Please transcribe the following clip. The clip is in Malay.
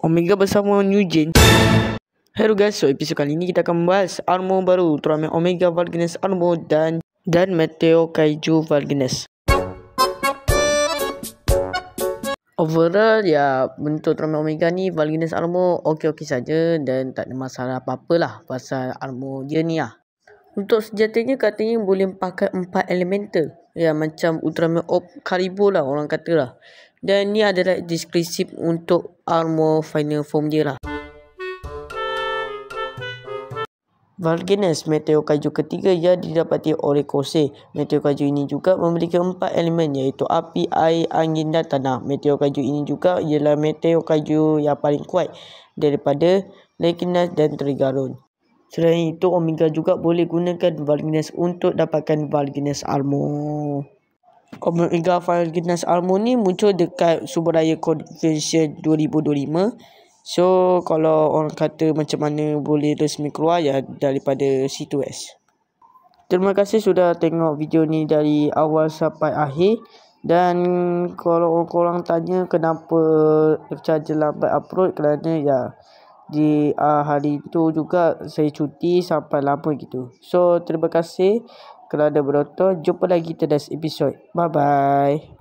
Omega bersama Newgen. Hello guys, so episod kali ini kita akan membahas armor baru Ultraman Omega Vulganis Armor dan Meteo Kaiju Vulganis. Overall ya, bentuk Ultraman Omega ni Vulganis Armor okey-okey saja dan tak ada masalah apa-apa lah pasal armor dia ni lah. Untuk senjatanya katanya boleh pakai 4 elemental. Ya, macam Ultraman Orb Karibo lah orang kata lah. Dan ni adalah deskripsi untuk armor final form dia lah. Vulganis Meteo Kaiju ketiga yang didapati oleh Kosei. Meteo Kaiju ini juga memiliki 4 elemen iaitu api, air, angin dan tanah. Meteo Kaiju ini juga ialah Meteo Kaiju yang paling kuat daripada Lekinas dan Trigaron. Selain itu, Omega juga boleh gunakan Vulganis untuk dapatkan Vulganis Armor. Omega Vulganis Armor ni muncul dekat Sumber Daya Convention 2025. So, kalau orang kata macam mana boleh resmi keluar ya daripada situ guys. Terima kasih sudah tengok video ni dari awal sampai akhir. Dan kalau korang tanya kenapa charger lambat upload, kerana ya di hari tu juga saya cuti sampai lama gitu. So terima kasih kerana menonton. Jumpa lagi kita next episode. Bye bye.